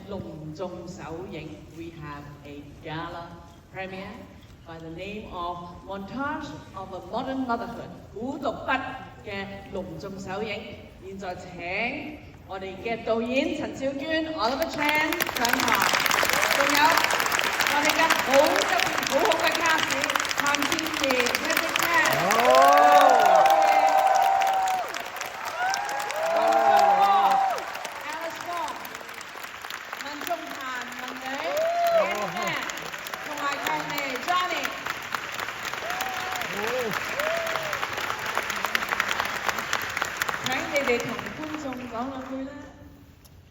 隆重首映 we have a gala premiere by the name of Montage of a Modern Motherhood 古獨筆嘅隆重首映。現在請我哋嘅導演陳少娟 Oliver Chan 上台，仲有我哋嘅好特別好好嘅卡士譚健兒 Patrick Chan。你哋同觀眾講兩句啦。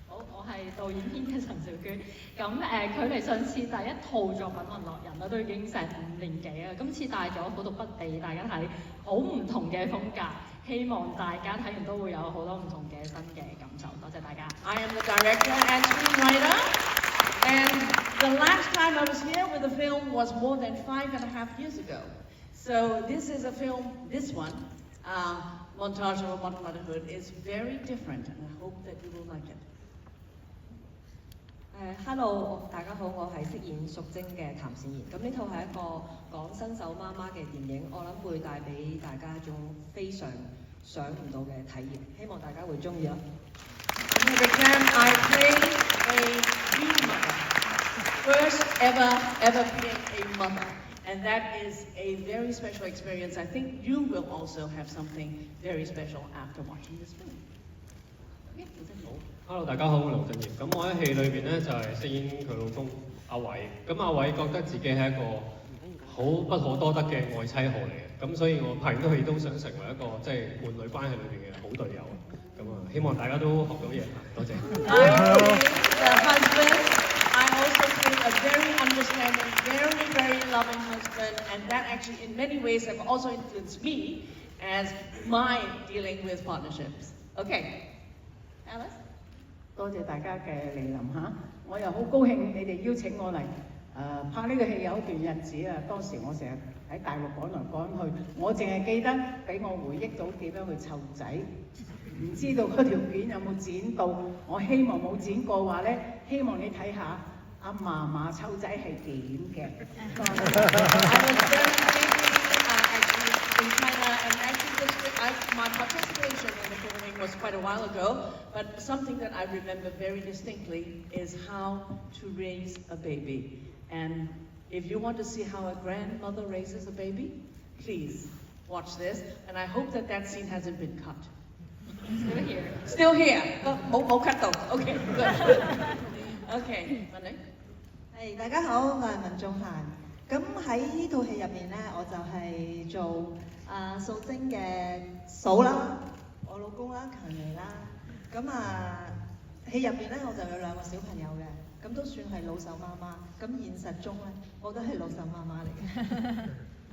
好，我係導演編嘅陳少娟。咁距離上次第一套作品《淪落人》都已經成5年幾啦。今次帶咗好多筆俾大家睇，好唔同嘅風格。希望大家睇完都會有好多唔同嘅新嘅感受。多謝大家。I am the director and screenwriter, and the last time I was here with the film was more than 5.5 years ago. So this is a film, this one. Montage of a Modern Motherhood is very different, and I hope that you will like it. Hello， 大家好，我係飾演淑貞嘅譚善言。咁呢套係一個講新手媽媽嘅電影，我諗會帶俾大家一種非常想唔到嘅體驗，希望大家會中意啦。In the exam, I played a new mother, first ever being a mother. And that is a very special experience. I think you will also have something very special after watching this film. Okay, Hello， 大家好，我劉振業。咁我喺戲裏邊咧就係飾演佢老公阿偉。咁阿偉覺得自己係一個好不可多得嘅愛妻號嚟嘅。咁所以我拍完套戲都想成為一個即係伴侶關係裏邊嘅好隊友。咁啊，希望大家都學到嘢。多謝。I also play a very understanding, very loving husband, and that actually in many ways have also influenced me as my dealing with partnerships. Okay, Alice? 多謝大家嘅嚟臨嚇，我又好高興你哋邀請我嚟拍呢個戲有一段日子啊，當時我成日喺大陸趕來趕去，我淨係記得俾我回憶到點樣去湊仔，唔知道嗰條片有冇剪到，我希望冇剪過話咧，希望你睇下。阿嫲嫲湊仔係點嘅？ I was very actually in China, and actually my participation in the filming was quite a while ago, but something that I remember very distinctly is how to raise a baby. And if you want to see how a grandmother raises a baby, please watch this. And I hope that that scene hasn't been cut. Still here. Still here.冇 cut 到. Okay, good. Okay, Monday. 大家好，我係文仲嫻。咁喺呢套戲入面咧，我就係做素貞嘅嫂啦，我老公啦，強尼啦。咁戲入面咧，我就有2個小朋友嘅，咁都算係老手媽媽。咁現實中咧，我都係老手媽媽嚟嘅。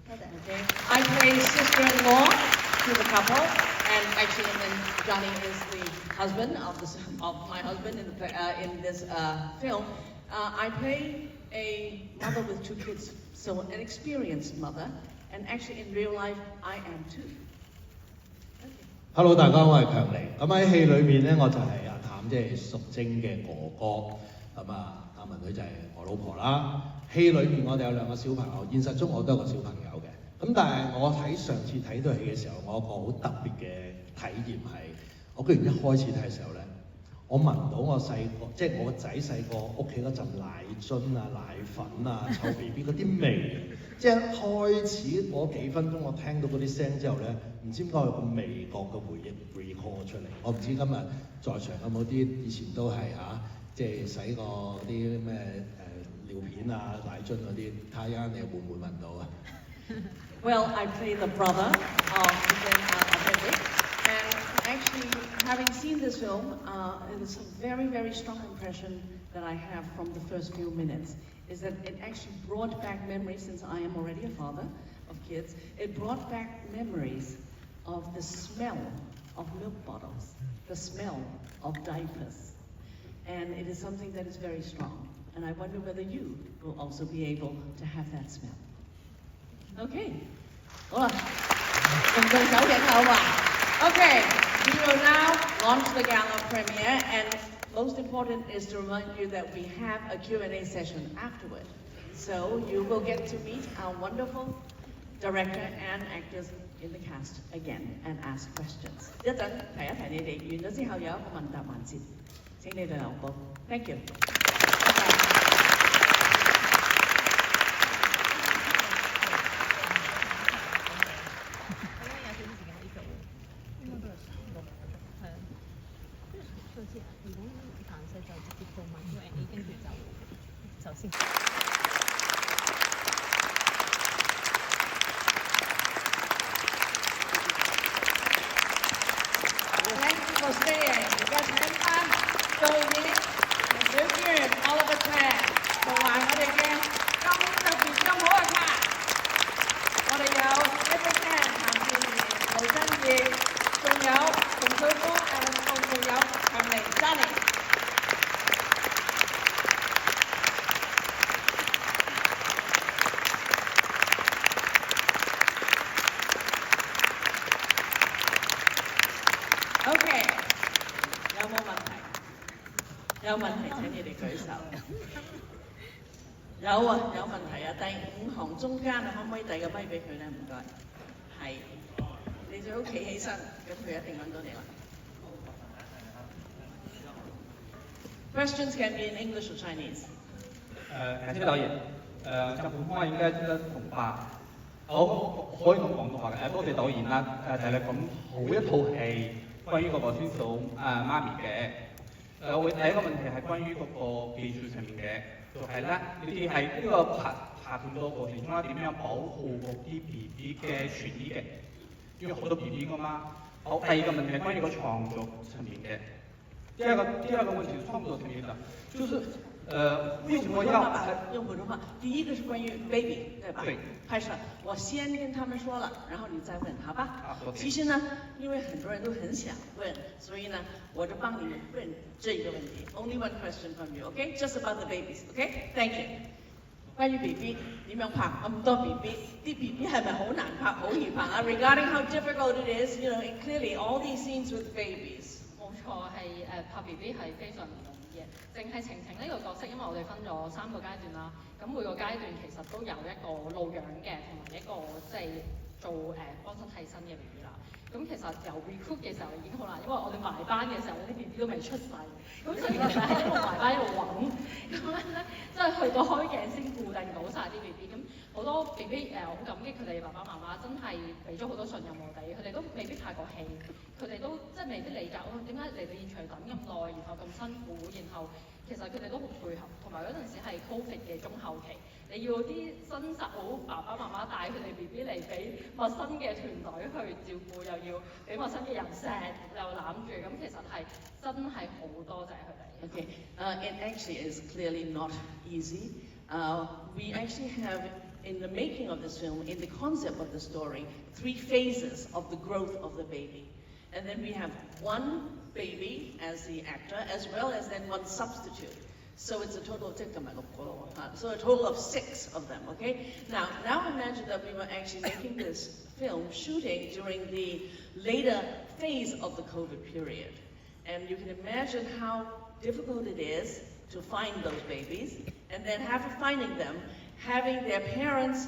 多謝。Okay. I play sister-in-law to the couple, and actually, and then Johnny is the husband of my husband in this film. I play a mother with 2 kids, so an experienced mother, and actually in real life, I am too. Hello， 大家好，我係強尼。咁喺戲裏面咧，我就係阿譚，即係淑貞嘅哥哥。咁阿文女就係我老婆啦。戲裏面我哋有2個小朋友，現實中我都有個小朋友嘅。咁但係我喺上次睇到戲嘅時候，我有個好特別嘅體驗係，我居然一開始睇嘅時候咧。我聞到我細個，即係我個仔細個屋企嗰陣奶樽啊、奶粉啊、臭 BB 嗰啲味，即係開始嗰幾分鐘，我聽到嗰啲聲之後咧，唔知點解有個味覺嘅回憶 recall 出嚟。我唔知今日在場有冇啲以前都係即係洗過啲咩尿片啊、奶樽嗰啲，睇下你會唔會聞到啊 ？Well, I play the brother of Benedict, and actually, having seen this film, it is a very strong impression that I have from the first few minutes, is that it actually brought back memories, since I am already a father of kids, it brought back memories of the smell of milk bottles, the smell of diapers. And it is something that is very strong. And I wonder whether you will also be able to have that smell. Okay. 好啦，用對手影好嘛？Okay, we will now launch the gala premiere, and most important is to remind you that we have a Q&A session afterward. So you will get to meet our wonderful director and actors in the cast again and ask questions. 一陣提一提你哋，完咗之後有一個問答環節，請你哋留步。Thank you。Thank you for staying. 而家請翻導演小娟、Oliver Chan 同埋我哋嘅咁特別咁好嘅 cast。我哋有 Oliver Chan、譚健賢、盧振業，仲有馮紹峰、Alan Kong， 仲有強尼 Johnny。OK， 有冇問題？有問題請你哋舉手。有啊，有問題啊！第5行中間啊，可唔可以遞個咪俾佢咧？唔該。係，你最好企起身，咁佢一定揾到你啦。Questions can be in English or Chinese。感謝導演。就普通話應該得同化。我可以講廣東話嘅。多謝導演啦。就係咁好一套戲。關於嗰個孫嫂媽咪嘅，我第一個問題係關於嗰個技術上面嘅，就係咧，你哋喺呢個拍片嗰個過程中咧，點樣保護嗰啲 BB 嘅權益嘅？因為好多 BB 噶嘛。好，第二個問題係關於個創作上面嘅。第二個問題是創作上面的，就是為什麼要用普通話？第一個是關於 baby， 對吧？對。拍攝，我先跟他們說了，然後你再問，好吧？啊 ，OK。其實呢，因為很多人都很想問，所以呢，我就幫你們問這個問題。Only one question from you, okay? Just about the babies, okay? Thank you. 關於 BB 點樣拍咁多 BB， 啲 BB 係咪好難拍、好易拍啊 ？Regarding how difficult it is, you know, clearly all these scenes with babies。冇錯，係拍 BB 係非常唔容易嘅。淨係晴晴呢個角色，因為我哋分咗3個階段啦，咁每個階段其實都有一個露樣嘅，同埋一個即係做幫手替身嘅 BB 啦。咁其實由 recruit 嘅時候已經好難，因為我哋埋班嘅時候啲 BB 都未出世，咁所以其實係一路埋班一路揾，咁樣咧即係去到開鏡先固定到晒啲 BB。咁好多 BB 好感激佢哋爸爸媽媽，真係俾咗好多信任我哋，佢哋都未必太過氣，佢哋都即係未必理解我點解嚟到現場等咁耐，然後咁辛苦，然後其實佢哋都好配合，同埋嗰陣時係 Covid 嘅中後期，你要啲新手爸爸媽媽帶佢哋 BB 嚟俾陌生嘅團隊去照顧，又要俾陌生嘅人錫又攬住，咁其實係真係好多謝佢哋。Okay, it actually is clearly not easy. We actually have, in the making of this film, in the concept of the story, 3 phases of the growth of the baby. And then we have 1 baby as the actor, as well as then 1 substitute. So it's a total of 6 of them, okay? Now imagine that we were actually making this film, shooting during the later phase of the COVID period. And you can imagine how difficult it is to find those babies, and then after finding them, having their parents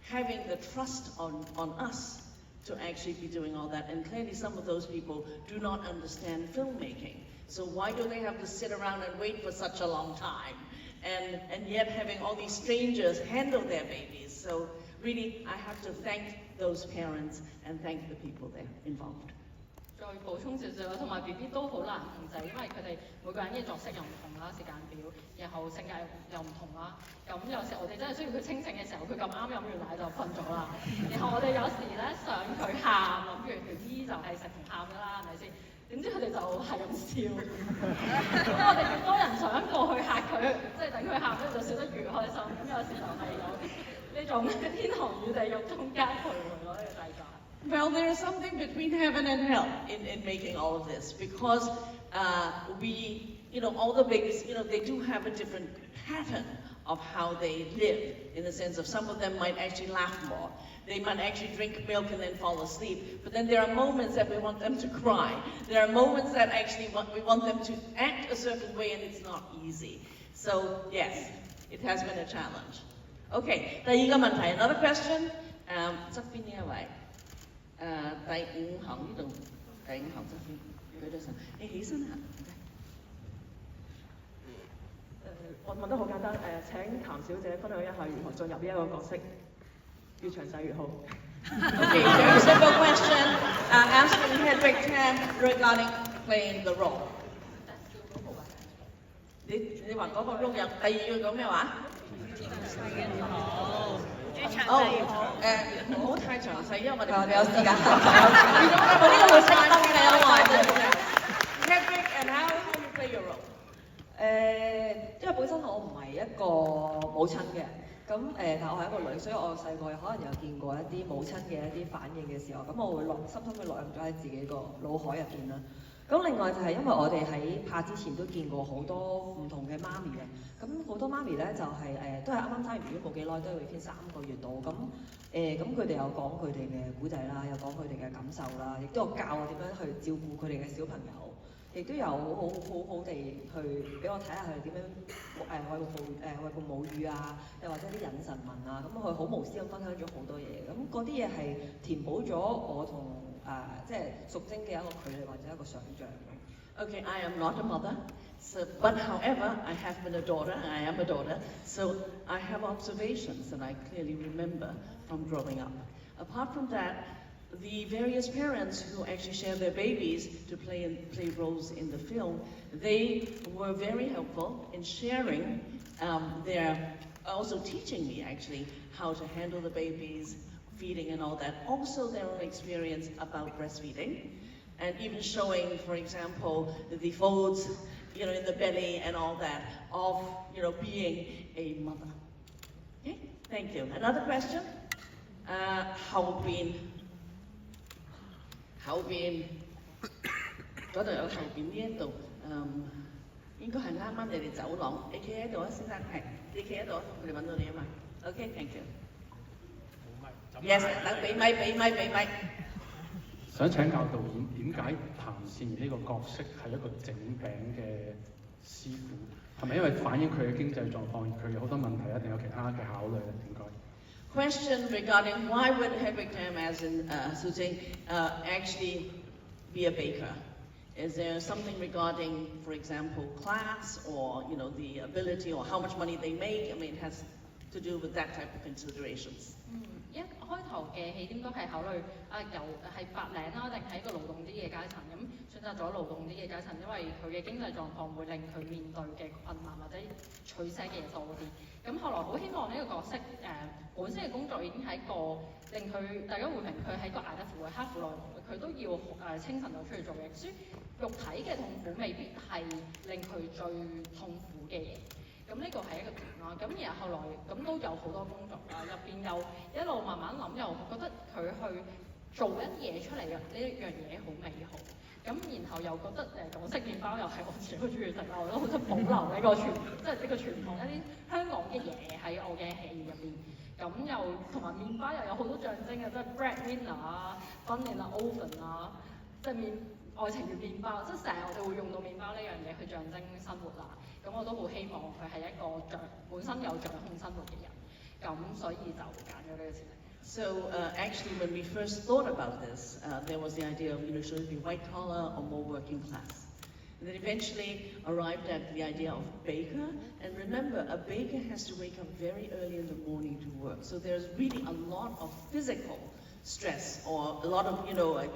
having the trust on us to actually be doing all that. And clearly some of those people do not understand filmmaking. So why do they have to sit around and wait for such a long time? And yet having all these strangers handle their babies. So really, I have to thank those parents and thank the people there involved. 再補充少少啦，同埋 BB 都好難控制，因為佢哋每個人嘅作息又唔同啦，時間表，然後性格又唔同啦。咁有時我哋真係需要佢清醒嘅時候，佢咁啱飲完奶就瞓咗啦。然後我哋有時咧想佢喊，諗住條醫就係食同喊㗎啦，係咪先？點知佢哋就係咁笑。咁我哋越多人想過去嚇佢，即係等佢喊咧，就笑得越開心。咁有時就係有呢種天堂與地獄中間徘徊咯，呢個世界。Well, there is something between heaven and hell in making all of this, because we, all the babies, they do have a different pattern of how they live, in the sense of some of them might actually laugh more. They might actually drink milk and then fall asleep. But then there are moments that we want them to cry. There are moments that actually we want them to act a certain way, and it's not easy. So yes, it has been a challenge. Okay, 第二個問題 another question. 側邊呢一位，第五行呢度，第五行側邊，舉咗手，你起身行。我問得好簡單，請譚小姐分享一下如何進入呢一個角色，越詳細越好。Okay, very simple question. Asking Hedwig Tam regarding playing the role. 你話嗰個 role 有第二個講咩話？唔好太詳細，因為我哋有時間。我呢個會熄燈嘅，我話啫。Hedwig, and how you play your role? 因為本身我唔係一個母親嘅，咁但我係一個女，所以我細個可能有見過一啲母親嘅一啲反應嘅時候，咁我會深深嘅落入咗喺自己個腦海入邊啦。咁另外就係因為我哋喺拍之前都見過好多唔同嘅媽咪嘅，咁好多媽咪咧就係都係啱啱生完 B B 冇幾耐，都係 within 3個月度，咁佢哋有講佢哋嘅故仔啦，有講佢哋嘅感受啦，亦都有教我點樣去照顧佢哋嘅小朋友。亦都有好地去俾我睇下佢哋點樣餵哺母乳啊，又或者啲引神文啊，咁佢好無私咁分享咗好多嘢，咁嗰啲嘢係填補咗我同即係淑貞嘅一個距離或者一個想像。Okay, I am not a mother, but however, I have been a daughter, and I am a daughter, so I have observations that I clearly remember from growing up. Apart from that, the various parents who actually share their babies to play roles in the film, they were very helpful in sharing also teaching me actually how to handle the babies, feeding and all that. Also their own experience about breastfeeding, and even showing, for example, the folds, in the belly and all that of, being a mother. Okay, thank you. Another question? 後邊嗰度有後邊呢一度，應該係啱啱你哋走廊。你企喺度啊，先生，係你企喺度，佢哋揾到你啊嘛。OK, thank you. Yes， 等俾咪。想請教導演，點解譚善言呢個角色係一個整餅嘅師傅？係咪因為反映佢嘅經濟狀況，佢有好多問題，一定有其他嘅考慮咧？應該。Question regarding why would Hedwig Tam, as in Su Jing, actually be a baker? Is there something regarding, for example, class or the ability or how much money they make? I mean, it has to do with that type of considerations. 一開頭嘅戲應該係考慮由係白領啦，定係一個勞動啲嘅階層，咁選擇咗勞動啲嘅階層，因為佢嘅經濟狀況會令佢面對嘅困難或者取捨嘅嘢多啲。咁後來好希望呢個角色本身嘅工作已經係一個令佢大家會明佢係一個捱得苦嘅刻苦耐勞嘅，佢都要清晨就出去做嘢，所以肉體嘅痛苦未必係令佢最痛苦嘅嘢。咁呢個係一個點啦，咁然後後來咁都有好多工作啦，入邊又一路慢慢諗，又覺得佢去做一啲嘢出嚟嘅呢一樣嘢好美好，咁然後又覺得港式麵包又係我自己好中意食啦，我都好想保留呢個即係呢個傳統一啲香港嘅嘢喺我嘅戲入邊，咁又同埋麵包又有好多象徵嘅，即係 breadwinner 啊、bun-in 啊、oven 啊，即係愛情與麵包，即係成日我哋會用到麵包呢樣嘢去象徵生活啦。咁我都好希望佢係一個本身有掌控生活嘅人，咁所以就揀咗呢個設定。So actually, when we first thought about this, there was the idea of should it be white collar or more working class, and then eventually arrived at the idea of baker. And remember, a baker has to wake up very early in the morning to work, so there's really a lot of physical stress, or a lot of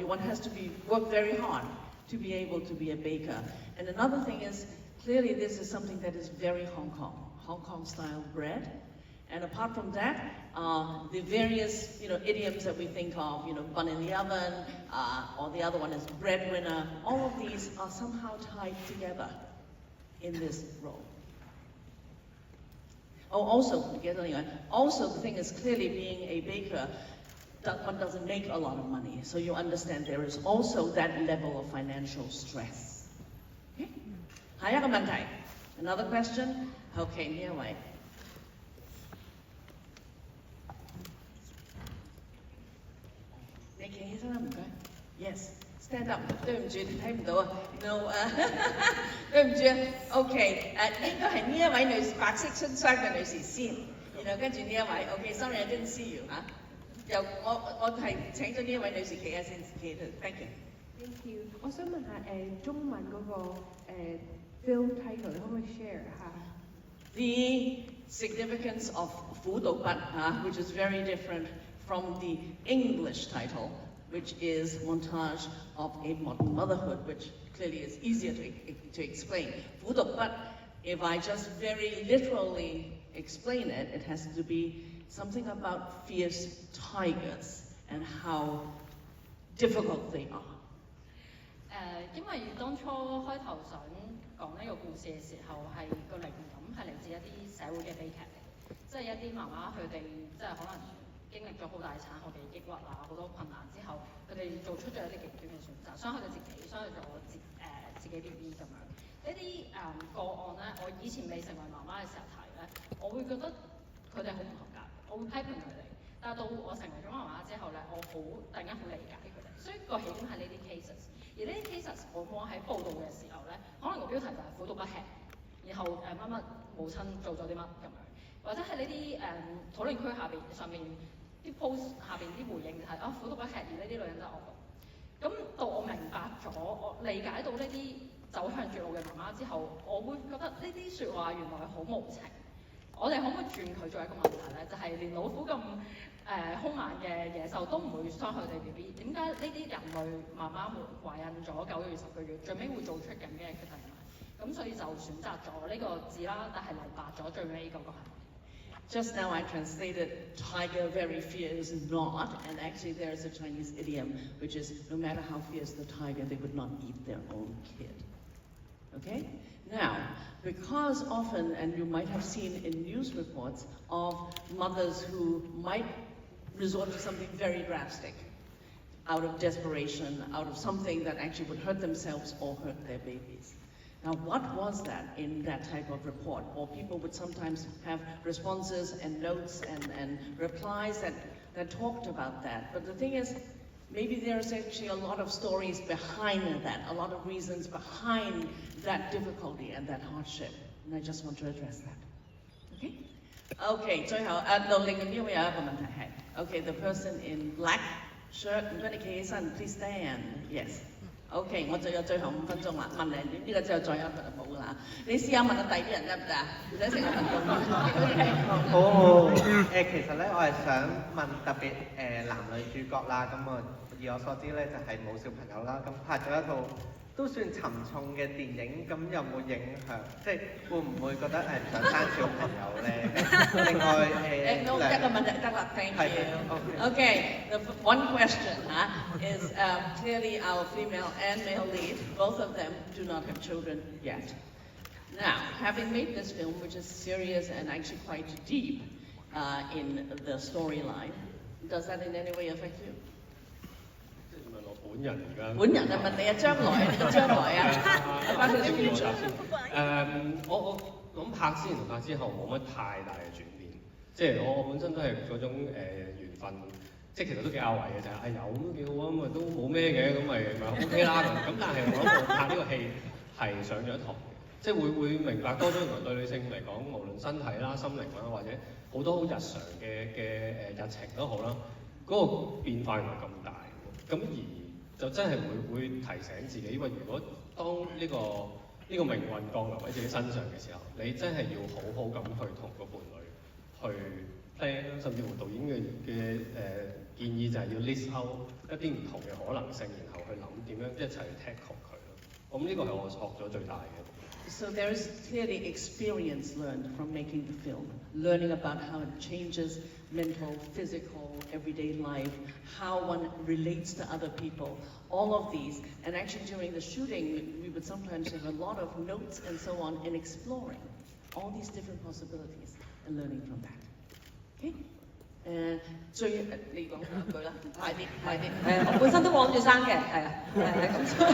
one has to work very hard to be able to be a baker. And another thing is, clearly this is something that is very Hong Kong style bread. And apart from that, the various idioms that we think of, bun in the oven, or the other one is breadwinner, all of these are somehow tied together in this role. Oh, also the thing is, clearly being a baker, one doesn't make a lot of money, so you understand there is also that level of financial stress. Okay? 下一個問題 Another question. OK 呢一位。你企起身啦，唔該。Yes。Stand up，對唔住，睇唔到啊。No， 對唔住啊。OK， 應該係呢一位女士，白色恤衫嘅女士先，然後跟住呢一位。OK，sorry，I didn't see you 嚇。由我係請咗呢一位女士企下先，企度。Thank you。Thank you。我想問下中文嗰個film title，你可唔可以 share 下 ？The significance of 苦讀筆which is very different from the English title.Which is montage of a modern motherhood, which clearly is easier to explain. 苦讀筆, if I just very literally explain it, it has to be something about fierce tigers and how difficult they are. 因為當初開頭想講呢個故事嘅時候，係個靈感係嚟自一啲社會嘅悲劇嚟，即係一啲媽媽佢哋即係可能經歷咗好大產後嘅抑鬱啊，好多困難之後，佢哋做出咗一啲極端嘅選擇，傷害咗自己，傷害咗自己 BB 咁樣。呢啲個案咧，我以前未成為媽媽嘅時候睇咧，我會覺得佢哋好唔合格，我會批評佢哋。但係到我成為咗媽媽之後咧，我突然間好理解佢哋，所以個起點係呢啲 cases。而呢啲 cases 往往喺報道嘅時候咧，可能個標題就係苦讀不吃，然後乜乜母親做咗啲乜咁樣，或者係呢啲討論區上面啲 post 下邊啲回應就係苦讀不吃，而呢啲女人真係惡毒。咁到我明白咗，我理解到呢啲走向絕路嘅媽媽之後，我會覺得呢啲説話原來好無情。我哋可唔可以轉佢做一個問題咧？就係連老虎咁兇猛嘅野獸都唔會傷害你 BB， 點解呢啲人類媽媽們懷孕咗9個月、10個月，最尾會做出咁嘅決定咧？咁所以就選擇咗呢個字啦，但係留白咗最尾嗰個係。Just now I translated tiger very fierce not, and actually there's a Chinese idiom which is no matter how fierce the tiger, they would not eat their own kid. Okay? Now, because often, and you might have seen in news reports of mothers who might resort to something very drastic out of desperation, out of something that actually would hurt themselves or hurt their babies. Now, what was that in that type of report? Or people would sometimes have responses and notes and replies that talked about that. But the thing is, maybe there's actually a lot of stories behind that, a lot of reasons behind that difficulty and that hardship. And I just want to address that. Okay? Okay, 最後到另外呢位有一個問題係 Okay, the person in black shirt, 唔該你企起身 please stand. Yes.OK， 我就有最後5分鐘啦，問你呢個之後再有一個就冇啦。你試下問下第啲人得唔得啊？唔使成個問咁。好，其實咧，我係想問特別男女主角啦，咁我以我所知咧就係冇小朋友啦，咁拍咗一套都算沉重嘅電影，咁有冇影響？即係會唔會覺得唔想生小朋友咧？另外一個問題得啦 ，thank you。Okay, the one question is clearly our female and male lead, both of them do not have children yet. Now, having made this film, which is serious and actually quite deep in the storyline, does that in any way affect you?本人而家本人啊問你啊，將來啊，你個將來啊，包括啲 future。我諗拍之前同拍之後冇乜太大嘅轉變，即係我本身都係嗰種緣分，即係其實都幾拗位嘅就係有咁幾好啊，咁咪都冇咩嘅，咁咪 OK 啦咁。但係我諗我拍呢個戲係上咗一堂嘅，即係會明白多咗原來對女性嚟講，無論身體啦、心靈啦，或者好多好日常嘅日程都好啦，嗰個變化原來咁大，咁而就真係會提醒自己，因為如果當呢個命運降臨喺自己身上嘅時候，你真係要好好咁去同個伴侶去 plan 啦，甚至乎導演嘅建議就係要 list out 一啲唔同嘅可能性，然後去諗點樣一齊去 tackle 佢咯。咁呢個係我學咗最大嘅。So there is clearly experience learned from making the film, learning about how it changes mental, physical, everyday life, how one relates to other people, all of these. And actually during the shooting, we would sometimes have a lot of notes and so on in exploring all these different possibilities and learning from that. Okay? 你講兩句啦，快啲。我本身都望住生嘅，係啊，咁所以。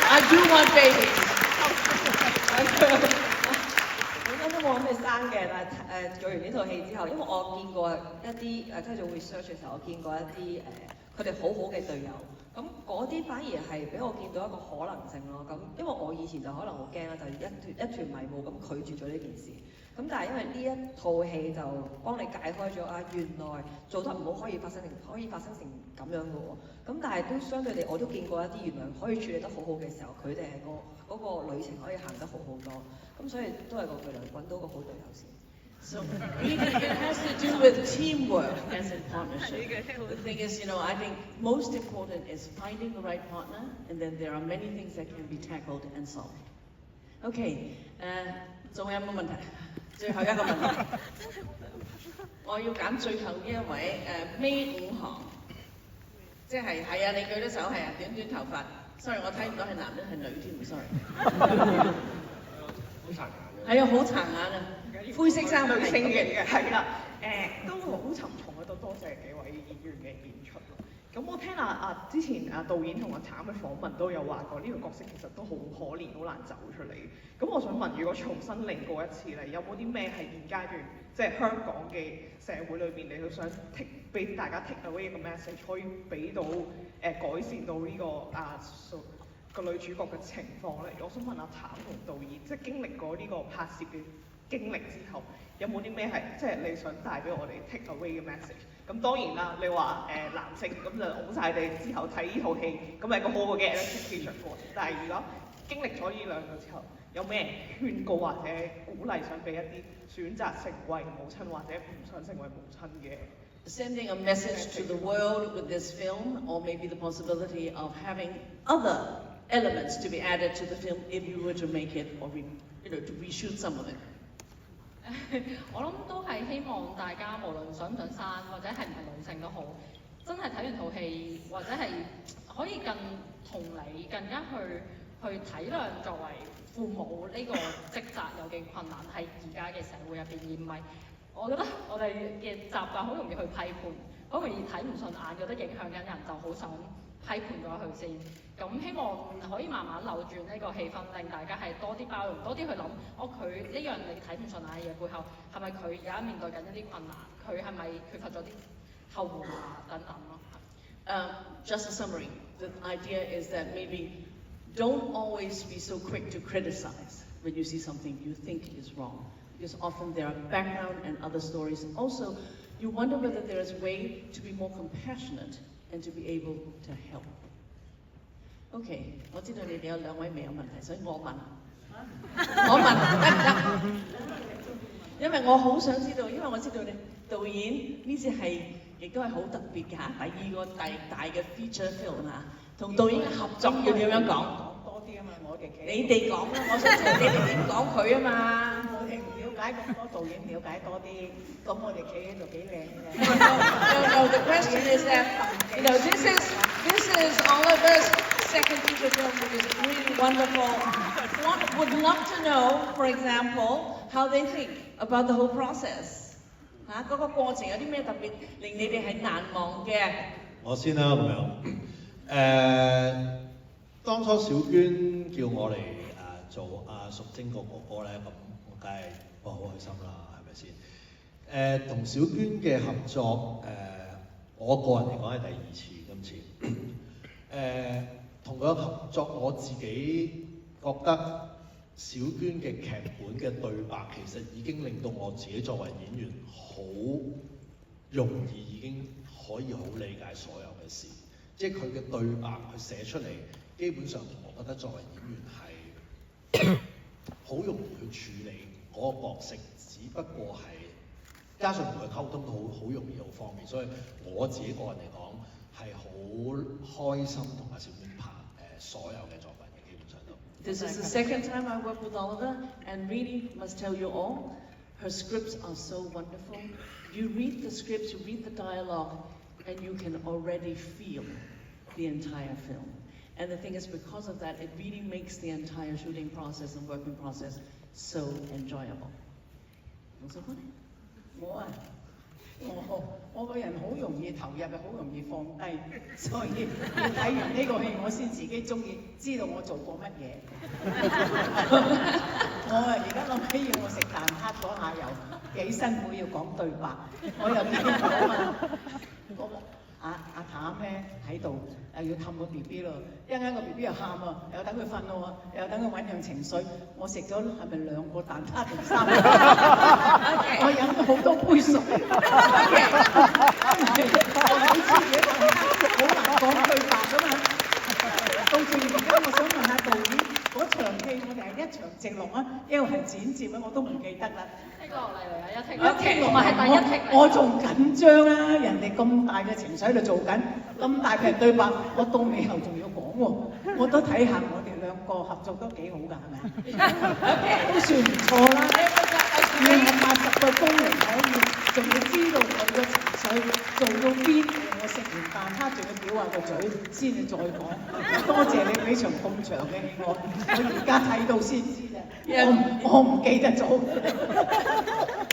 I do want babies. 單嘅，但係做完呢套戲之後，因為我見過一啲即係做 research 嘅時候，我見過一啲佢哋好好嘅隊友，咁嗰啲反而係俾我見到一個可能性咯。咁因為我以前就可能好驚啦，就一團迷霧咁拒絕咗呢件事。咁但係因為呢一套戲就幫你解開咗啊，原來做得唔好可以發生成咁樣嘅喎。咁但係都相對地，我都見過一啲原來可以處理得好好嘅時候，佢哋係嗰個旅程可以行得好好多。咁所以都係嗰句啦，揾到個好隊友先。So really, it has to do with teamwork as in partnership. The thing is, I think most important is finding the right partner, and then there are many things that can be tackled and solved. Okay, 仲有冇問題？最後一個問題，我要揀最後呢一位尾5行，即係啊，你舉咗手係啊，短頭髮。Sorry， 我睇唔到係男人係女添 ，sorry。好殘眼嘅。係啊，好殘眼啊！灰色衫女性嘅，係啦，都好沉重啊！都多謝幾位演員嘅演出咯。咁我聽之前導演同阿譚嘅訪問都有話過，呢個角色其實都好可憐，好難走出嚟。咁我想問，如果重新嚟過一次咧，有冇啲咩係現階段即係香港嘅社會裏邊，你都想俾大家 take away 一個 message， 可以俾到改善到呢個女主角嘅情況咧？我想問阿譚同導演，即係經歷過呢個拍攝嘅經歷之後，有冇啲咩係即係你想帶俾我哋 take away 嘅 message？ 咁當然啦，你話男性咁就好晒你之後睇呢套戲，咁係個好好嘅 education 過程。但係如果經歷咗呢兩個之後，有咩勸告或者鼓勵想俾一啲選擇成為母親或者唔想成為母親嘅？Sending a message to the world with this film, or maybe the possibility of having other elements to be added to the film if you were to make it or to reshoot some of it. 我諗都係希望大家無論想唔想生或者係唔係女性都好，真係睇完套戲或者係可以更同理，更加去體諒作為父母呢個職責有幾困難喺而家嘅社會入邊，而唔係我覺得我哋嘅習慣好容易去批判，好容易睇唔順眼，覺得影響緊人就好想批判咗佢先。咁希望可以慢慢扭轉呢個氣氛，令大家係多啲包容，多啲去諗，佢呢樣你睇唔順眼嘅嘢背後，係咪佢而家面對緊一啲困難？佢係咪缺乏咗啲後援啊等等咯？Just a summary. The idea is that maybe don't always be so quick to criticize when you see something you think is wrong, because often there are background and other stories. And also, you wonder whether there is a way to be more compassionate and to be able to help.OK， 我知道你哋有兩位未有問題，所以我問，得唔得？因為我好想知道，因為我知道你導演呢次係亦都係好特別嘅第二個大嘅 feature film 同導演嘅合作要點樣講？講多啲啊嘛，我哋你哋講啦，我想知道你哋點講佢啊嘛。我哋唔了解咁多，導演了解多啲，咁我哋企喺度幾靚嘅。No, the question is that this is Oliver's.Second feature film, which is really wonderful. Would love to know, for example, how they think about the whole process. 嗰個過程有啲咩特別令你哋係難忘嘅？我先啦咁樣。當初小娟叫我嚟做阿淑貞個哥哥咧，咁我梗係好開心啦，係咪先？同小娟嘅合作，我個人嚟講係第2次今次。同佢合作，我自己覺得小娟嘅劇本嘅對白其實已經令到我自己作為演員好容易已經可以好理解所有嘅事，即係佢嘅對白佢寫出嚟，基本上我覺得作為演員係好容易去處理嗰個角色，只不過係加上同佢溝通都好容易好方便，所以我自己個人嚟講係好開心同阿小娟拍所有嘅作品嘅基本上都。This is the second time I work with Oliver, and really must tell you all, her scripts are so wonderful. You read the scripts, you read the dialogue, and you can already feel the entire film. And the thing is, because of that, it really makes the entire shooting process and working process so enjoyable. 我個人好容易投入，好容易放低，所以要睇完呢個戲，我先自己中意，知道我做過乜嘢。我啊而家諗起要我食蛋撻嗰下又幾辛苦，要講對白，我又見到阿譚咧喺度要氹個 B B 咯，一陣間個 B B 又喊喎，又等佢瞓咯喎，又等佢醞釀情緒。我食咗係咪2個蛋撻定3個？我飲咗好多杯水，我好似自己講好難講對白㗎嘛。到住而家，我想問下導演，嗰場戲我哋係一場直錄啊，一路係剪接啊，我都唔記得啦。聽落嚟嚟啊，一聽落係第一聽我仲緊張啦，人哋咁大嘅情緒喺度做緊，咁大嘅對白，我到尾後仲要講喎，我都睇下我哋2個合作都幾好㗎，係咪？都算唔錯啦。要我80個功力可以，仲要知道佢嘅情緒做到邊，我食完飯撻仲要表下個嘴先至再講。多謝你俾場咁長嘅戲我而家睇到先知啫，我唔記得咗。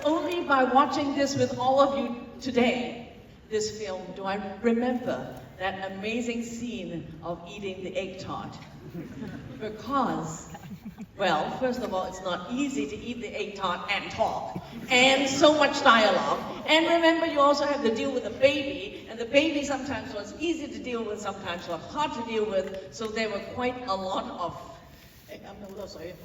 Only by watching this with all of you today, this film, do I remember that amazing scene of eating the egg tart. Because, well, first of all, it's not easy to eat the egg tart and talk, and so much dialogue. And remember, you also have to deal with the baby, and the baby sometimes was easy to deal with, sometimes was hard to deal with, so there were quite a lot of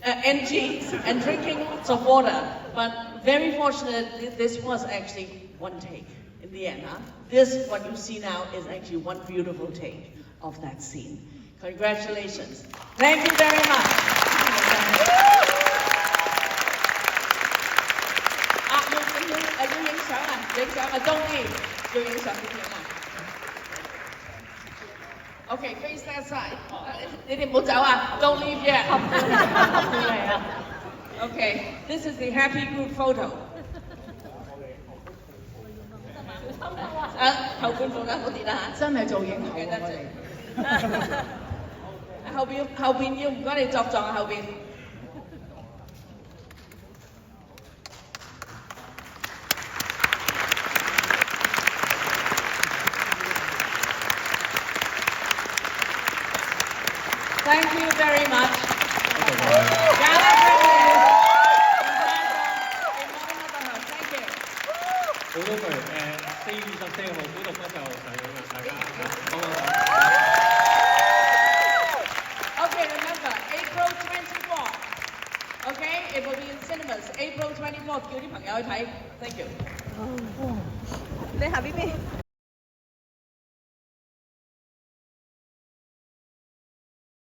NGs and drinking lots of water. But very fortunate, this was actually one take in the end. Huh? This, what you see now, is actually one beautiful take of that scene. Congratulations. Thank you very much. 要影相啊！Don't leave， 要影相點影啊？ Okay, face that side. 你哋唔好走啊 ！Don't leave yet. Okay, this is the happy group photo. 後半部啦，好啲啦嚇。真係做影後啊！我哋後邊要唔該你作狀啊後邊。Thank you very much. 好多句4月24號古洞咧就上映啦，大家幫我。Okay, remember April 24th. Okay, it will be in cinemas. April 24th. 叫啲朋友去睇。Thank you. 你下邊邊？